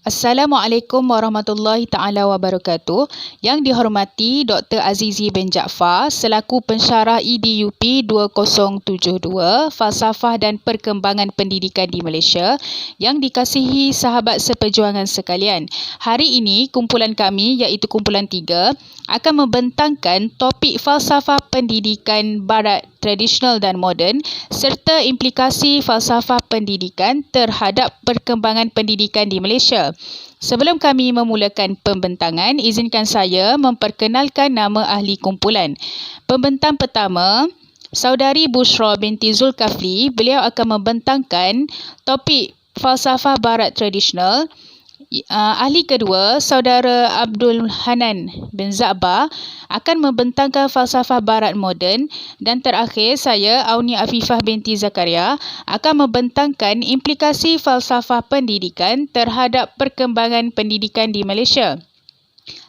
Assalamualaikum warahmatullahi taala wabarakatuh. Yang dihormati Dr. Azizi bin Jaafar selaku pensyarah EDUP 2072 Falsafah dan Perkembangan Pendidikan di Malaysia, yang dikasihi sahabat seperjuangan sekalian. Hari ini kumpulan kami iaitu kumpulan 3 akan membentangkan topik falsafah pendidikan barat tradisional dan moden serta implikasi falsafah pendidikan terhadap perkembangan pendidikan di Malaysia. Sebelum kami memulakan pembentangan, izinkan saya memperkenalkan nama ahli kumpulan. Pembentang pertama, Saudari Bushra binti Zulkafli. Beliau akan membentangkan topik falsafah barat tradisional. Ahli kedua, Saudara Abdul Hanan bin Za'bah akan membentangkan falsafah barat moden, dan terakhir saya, Auni Afifah binti Zakaria, akan membentangkan implikasi falsafah pendidikan terhadap perkembangan pendidikan di Malaysia.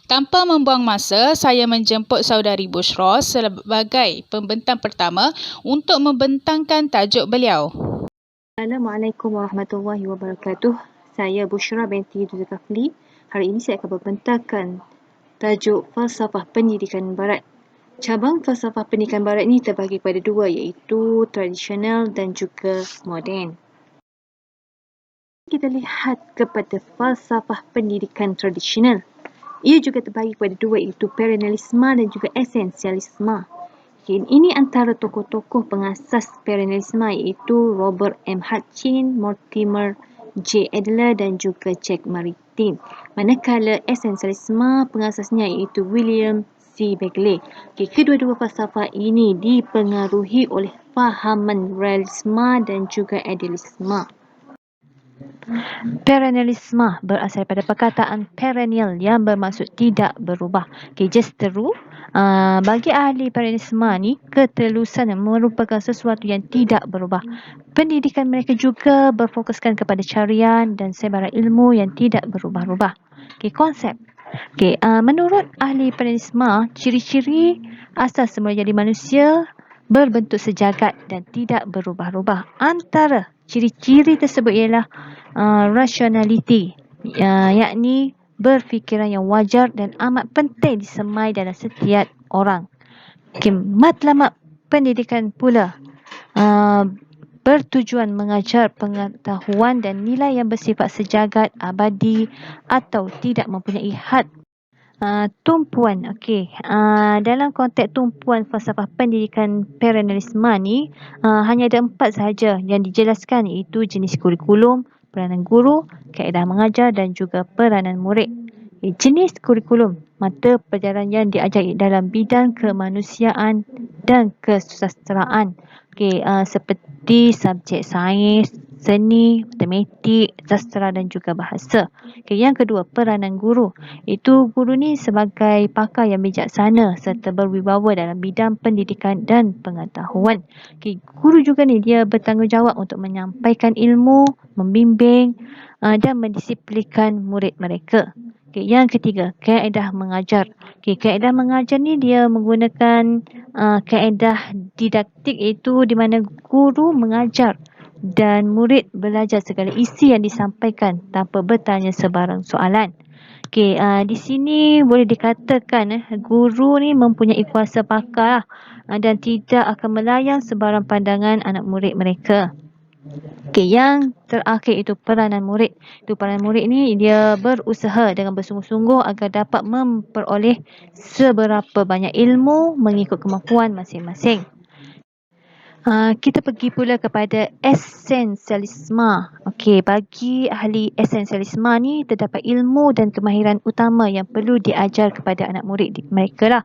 Tanpa membuang masa, saya menjemput Saudari Bushra sebagai pembentang pertama untuk membentangkan tajuk beliau. Assalamualaikum warahmatullahi wabarakatuh. Saya Bushra binti Zulkafli. Hari ini saya akan membentangkan tajuk falsafah pendidikan barat. Cabang falsafah pendidikan barat ini terbagi kepada dua, iaitu tradisional dan juga moden. Kita lihat kepada falsafah pendidikan tradisional. Ia juga terbagi kepada dua, iaitu perennialisme dan juga esensialisme. Ini antara tokoh-tokoh pengasas perennialisme, iaitu Robert M. Hutchin, Mortimer J. Adler dan juga Jack Martin. Manakala esensialisme pengasasnya iaitu William C. Bagley. Kedua-dua falsafah ini dipengaruhi oleh fahaman realisme dan juga idealisme. Perennialisme berasal daripada perkataan perennial yang bermaksud tidak berubah. Justeru, bagi ahli perennialisme ni, ketelusan merupakan sesuatu yang tidak berubah. Pendidikan mereka juga berfokuskan kepada carian dan sebaran ilmu yang tidak berubah-ubah. Konsep. Menurut ahli perennialisme, ciri-ciri asas semula jadi manusia berbentuk sejagat dan tidak berubah-ubah. Antara ciri-ciri tersebut ialah rationality, yakni berfikiran yang wajar dan amat penting disemai dalam setiap orang. Matlamat pendidikan pula bertujuan mengajar pengetahuan dan nilai yang bersifat sejagat, abadi atau tidak mempunyai had. Tumpuan. Dalam konteks tumpuan falsafah pendidikan perennialisme ni, hanya ada 4 sahaja yang dijelaskan, iaitu jenis kurikulum, peranan guru, kaedah mengajar dan juga peranan murid. Jenis kurikulum, mata pelajaran yang diajari dalam bidang kemanusiaan dan kesusasteraan. Seperti subjek sains, seni, matematik, sastera dan juga bahasa. Yang kedua, peranan guru. Itu guru ni sebagai pakar yang bijaksana serta berwibawa dalam bidang pendidikan dan pengetahuan. Guru juga ni dia bertanggungjawab untuk menyampaikan ilmu, membimbing dan mendisiplinkan murid mereka. Yang ketiga, kaedah mengajar. Kaedah mengajar ni dia menggunakan kaedah didaktik, iaitu di mana guru mengajar dan murid belajar segala isi yang disampaikan tanpa bertanya sebarang soalan. Di sini boleh dikatakan guru ni mempunyai kuasa pakar dan tidak akan melayan sebarang pandangan anak murid mereka. Yang terakhir itu peranan murid. Peranan murid ni dia berusaha dengan bersungguh-sungguh agar dapat memperoleh seberapa banyak ilmu mengikut kemampuan masing-masing. Kita pergi pula kepada esensialisme. Bagi ahli esensialisme ni, terdapat ilmu dan kemahiran utama yang perlu diajar kepada anak murid mereka lah.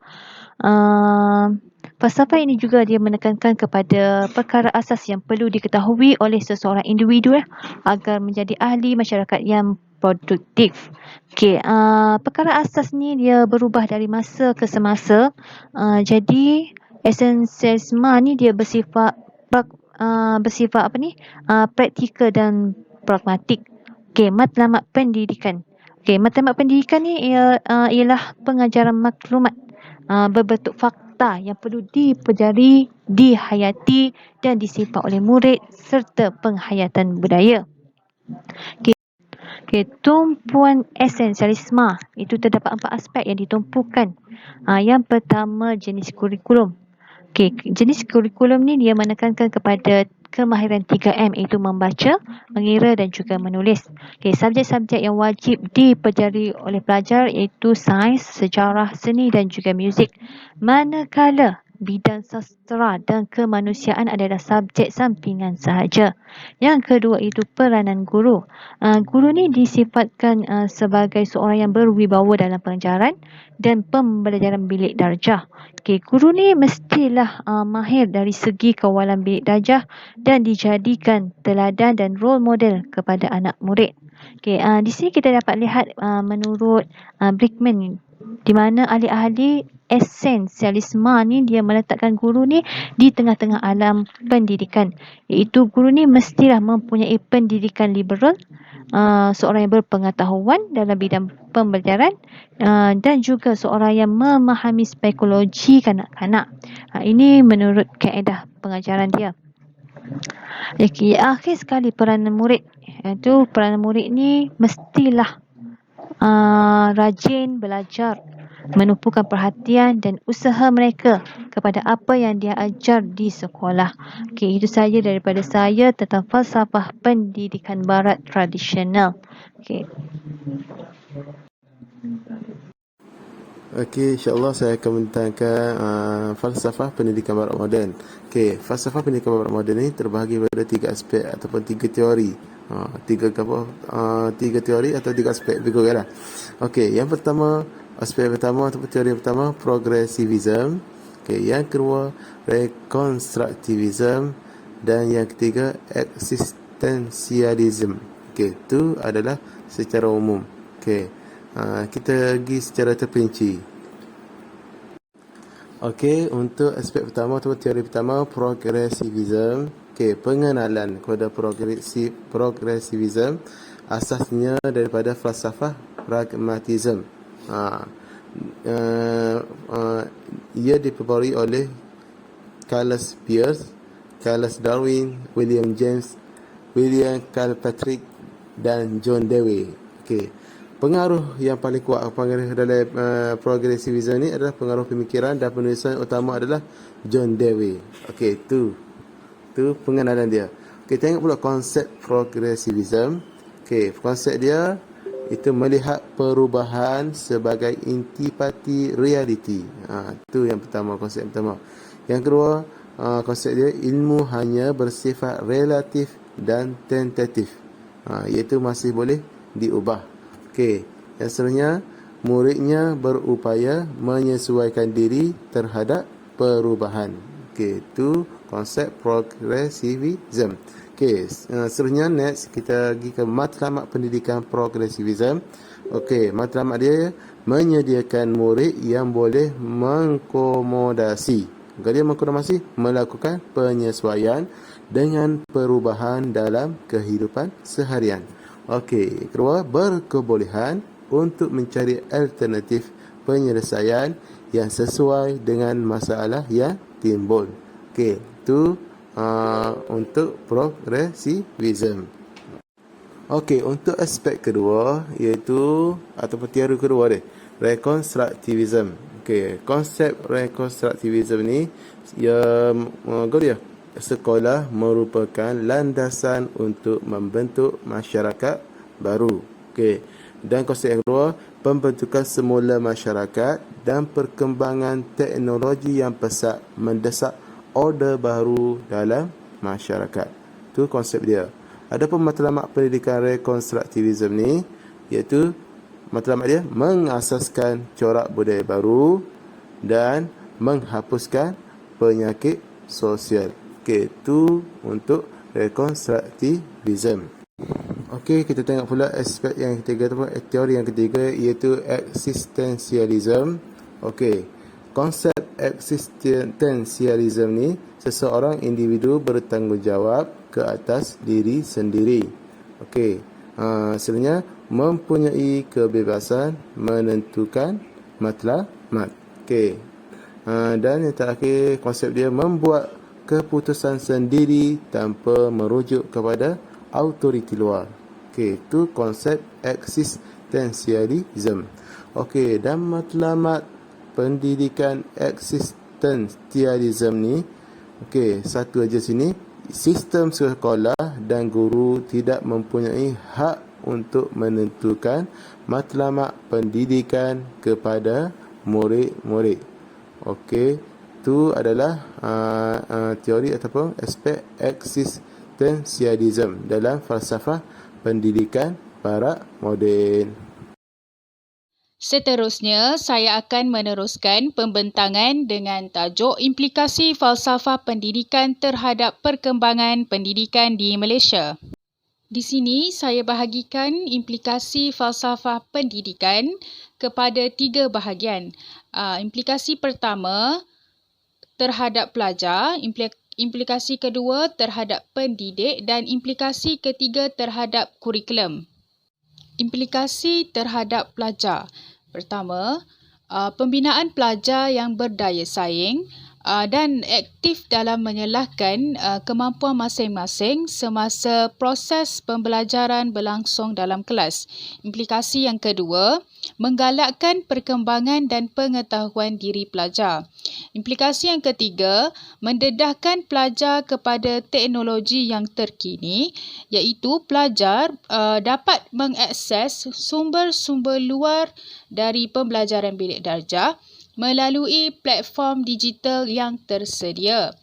Falsafah ini juga dia menekankan kepada perkara asas yang perlu diketahui oleh seseorang individu agar menjadi ahli masyarakat yang produktif. Perkara asas ni dia berubah dari masa ke semasa. Jadi esensialisme ni dia bersifat praktikal dan pragmatik. Matlamat pendidikan. Matlamat pendidikan ni ialah pengajaran maklumat berbentuk fakta yang perlu dipelajari, dihayati dan disimpan oleh murid serta penghayatan budaya. Okey, tumpuan esensialisme itu terdapat 4 aspek yang ditumpukan. Yang pertama, jenis kurikulum. Okey, jenis kurikulum ni dia menekankan kepada kemahiran 3M, iaitu membaca, mengira dan juga menulis. Okey, subjek-subjek yang wajib dipelajari oleh pelajar iaitu sains, sejarah, seni dan juga muzik. Manakala bidang sastra dan kemanusiaan adalah subjek sampingan sahaja. Yang kedua itu peranan guru. Guru ni disifatkan sebagai seorang yang berwibawa dalam pengajaran dan pembelajaran bilik darjah. Okey, guru ni mestilah mahir dari segi kawalan bilik darjah dan dijadikan teladan dan role model kepada anak murid. Okey, di sini kita dapat lihat menurut Brickman, di mana ahli-ahli esensialisme ni dia meletakkan guru ni di tengah-tengah alam pendidikan, iaitu guru ni mestilah mempunyai pendidikan liberal, seorang yang berpengetahuan dalam bidang pembelajaran, dan juga seorang yang memahami psikologi kanak-kanak. Ini menurut kaedah pengajaran dia. Okey, akhir sekali peranan murid, iaitu peranan murid ni mestilah rajin belajar, menumpukan perhatian dan usaha mereka kepada apa yang dia ajar di sekolah. Okey, itu saja daripada saya tentang falsafah pendidikan barat tradisional. Okey. Okey, insyaAllah saya akan mentangkan falsafah pendidikan barat moden. Okey, falsafah pendidikan barat moden ini terbahagi pada 3 aspek ataupun 3 teori. Tiga teori atau 3 aspek, begitulah. Okey, yang pertama, aspek pertama ataupun teori pertama, progressivism. Okey, yang kedua, reconstructivism, dan yang ketiga, existentialism. Okey, itu adalah secara umum. Okey, kita pergi secara terperinci. Okey, untuk aspek pertama atau teori pertama, progressivism. Okey, pengenalan kepada progressivism asasnya daripada falsafah pragmatism. Ia diperbarui oleh Carlos Peirce, Charles Darwin, William James, William Kilpatrick dan John Dewey. Okey, pengaruh yang paling kuat dalam progressivism ni adalah pengaruh pemikiran dan penulisan utama adalah John Dewey. Okey, tu pengenalan dia. Okey, tengok pula konsep progressivism. Okey, konsep dia itu melihat perubahan sebagai intipati realiti. Itu yang pertama, konsep pertama. Yang kedua, konsep dia ilmu hanya bersifat relatif dan tentatif. Iaitu masih boleh diubah. Okey, yang seterusnya, muridnya berupaya menyesuaikan diri terhadap perubahan. Okey, itu konsep progressivism. Okey, seterusnya next kita pergi ke matlamat pendidikan progressivism. Okey, matlamat dia menyediakan murid yang boleh mengkomodasi. Dia mengkomodasi, melakukan penyesuaian dengan perubahan dalam kehidupan seharian. Okey, kedua, berkebolehan untuk mencari alternatif penyelesaian yang sesuai dengan masalah yang timbul. Okey, itu untuk progressivism. Okey, untuk aspek kedua iaitu ataupun teori kedua dia, reconstructivism. Okey, konsep reconstructivism ni sekolah merupakan landasan untuk membentuk masyarakat baru. Okey, dan konsep yang kedua, pembentukan semula masyarakat dan perkembangan teknologi yang pesat mendesak order baru dalam masyarakat. Itu konsep dia. Adapun matlamat pendidikan rekonstruktivism ni, iaitu matlamat dia mengasaskan corak budaya baru dan menghapuskan penyakit sosial. Okey, itu untuk rekonstruktivism. Okey, kita tengok pula aspek yang ketiga ataupun teori yang ketiga iaitu existentialism. Okey, konsep existentialism ni, seseorang individu bertanggungjawab ke atas diri sendiri. Okey, sebenarnya mempunyai kebebasan menentukan matlamat. Okey, dan yang terakhir, konsep dia membuat keputusan sendiri tanpa merujuk kepada autoriti luar. Okey, itu konsep eksistensialisme. Okey, dan matlamat pendidikan eksistensialisme ni, okey, satu aja sini, sistem sekolah dan guru tidak mempunyai hak untuk menentukan matlamat pendidikan kepada murid-murid. Okey, itu adalah teori ataupun aspek eksistensialisme dalam falsafah pendidikan barat moden. Seterusnya, saya akan meneruskan pembentangan dengan tajuk implikasi falsafah pendidikan terhadap perkembangan pendidikan di Malaysia. Di sini, saya bahagikan implikasi falsafah pendidikan kepada 3 bahagian. Implikasi pertama terhadap pelajar, implikasi kedua terhadap pendidik dan implikasi ketiga terhadap kurikulum. Implikasi terhadap pelajar. Pertama, pembinaan pelajar yang berdaya saing dan aktif dalam menyelahkan kemampuan masing-masing semasa proses pembelajaran berlangsung dalam kelas. Implikasi yang kedua, menggalakkan perkembangan dan pengetahuan diri pelajar. Implikasi yang ketiga, mendedahkan pelajar kepada teknologi yang terkini, iaitu pelajar dapat mengakses sumber-sumber luar dari pembelajaran bilik darjah melalui platform digital yang tersedia.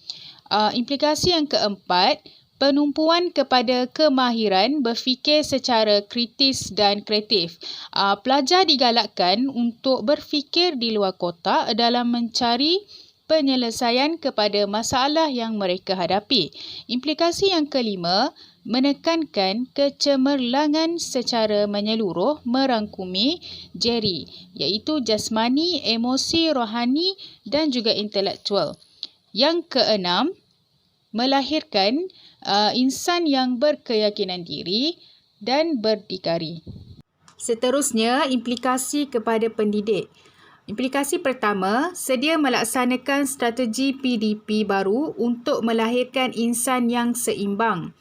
Implikasi yang keempat, penumpuan kepada kemahiran berfikir secara kritis dan kreatif. Pelajar digalakkan untuk berfikir di luar kotak dalam mencari penyelesaian kepada masalah yang mereka hadapi. Implikasi yang kelima, menekankan kecemerlangan secara menyeluruh merangkumi Jerry, iaitu jasmani, emosi, rohani dan juga intelektual. Yang keenam, melahirkan insan yang berkeyakinan diri dan berdikari. Seterusnya, implikasi kepada pendidik. Implikasi pertama, sedia melaksanakan strategi PDP baru untuk melahirkan insan yang seimbang.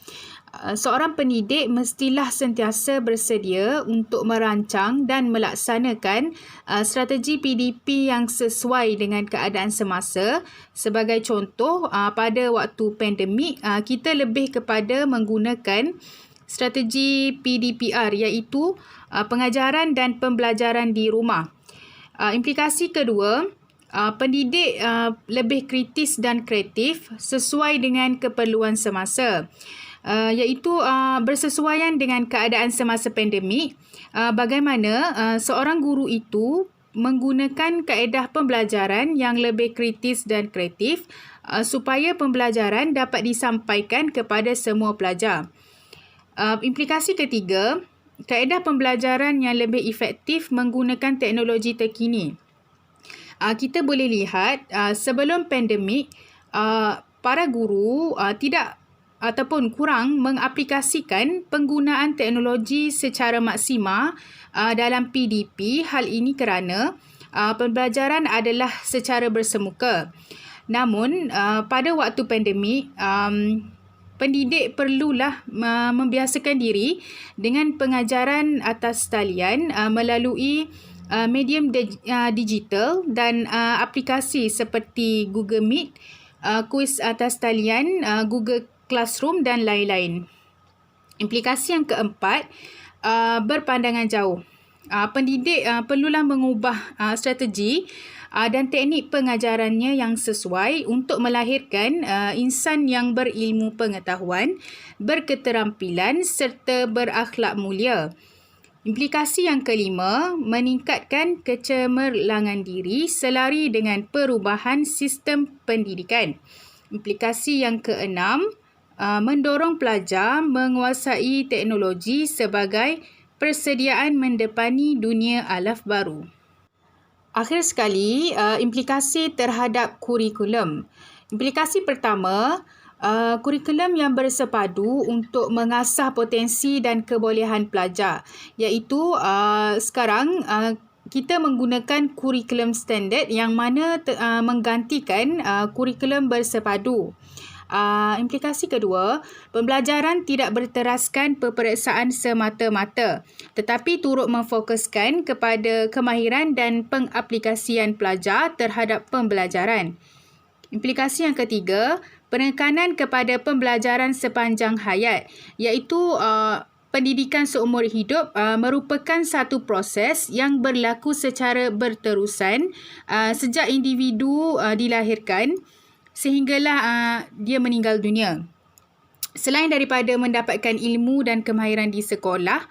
Seorang pendidik mestilah sentiasa bersedia untuk merancang dan melaksanakan strategi PDP yang sesuai dengan keadaan semasa. Sebagai contoh, pada waktu pandemik, kita lebih kepada menggunakan strategi PDPR, iaitu pengajaran dan pembelajaran di rumah. Implikasi kedua, pendidik lebih kritis dan kreatif sesuai dengan keperluan semasa. Iaitu bersesuaian dengan keadaan semasa pandemik, bagaimana seorang guru itu menggunakan kaedah pembelajaran yang lebih kritis dan kreatif supaya pembelajaran dapat disampaikan kepada semua pelajar. Implikasi ketiga, kaedah pembelajaran yang lebih efektif menggunakan teknologi terkini. Kita boleh lihat sebelum pandemik, para guru tidak ataupun kurang mengaplikasikan penggunaan teknologi secara maksima dalam PDP. Hal ini kerana pembelajaran adalah secara bersemuka. Namun, pada waktu pandemik, pendidik perlulah membiasakan diri dengan pengajaran atas talian melalui medium digital dan aplikasi seperti Google Meet, kuis atas talian, Google Classroom dan lain-lain. Implikasi yang keempat, berpandangan jauh. Pendidik perlulah mengubah strategi dan teknik pengajarannya yang sesuai untuk melahirkan insan yang berilmu pengetahuan, berketerampilan serta berakhlak mulia. Implikasi yang kelima, meningkatkan kecemerlangan diri selari dengan perubahan sistem pendidikan. Implikasi yang keenam, mendorong pelajar menguasai teknologi sebagai persediaan mendepani dunia alaf baru. Akhir sekali, implikasi terhadap kurikulum. Implikasi pertama, kurikulum yang bersepadu untuk mengasah potensi dan kebolehan pelajar, iaitu sekarang kita menggunakan kurikulum standard yang mana menggantikan kurikulum bersepadu. Implikasi kedua, pembelajaran tidak berteraskan peperiksaan semata-mata tetapi turut memfokuskan kepada kemahiran dan pengaplikasian pelajar terhadap pembelajaran. Implikasi yang ketiga, penekanan kepada pembelajaran sepanjang hayat iaitu pendidikan seumur hidup merupakan satu proses yang berlaku secara berterusan sejak individu dilahirkan sehinggalah dia meninggal dunia. Selain daripada mendapatkan ilmu dan kemahiran di sekolah,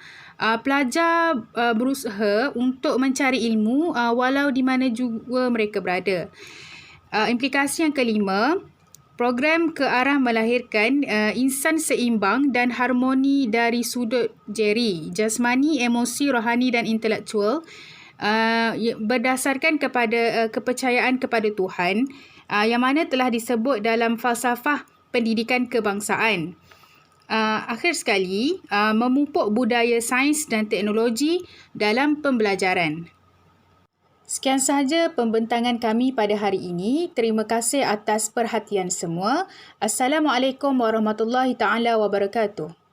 pelajar berusaha untuk mencari ilmu walau di mana juga mereka berada. Implikasi yang kelima, program ke arah melahirkan insan seimbang dan harmoni dari sudut jeri, jasmani, emosi, rohani dan intelektual berdasarkan kepada kepercayaan kepada Tuhan yang mana telah disebut dalam falsafah pendidikan kebangsaan. Akhir sekali, memupuk budaya sains dan teknologi dalam pembelajaran. Sekian sahaja pembentangan kami pada hari ini. Terima kasih atas perhatian semua. Assalamualaikum warahmatullahi taala wabarakatuh.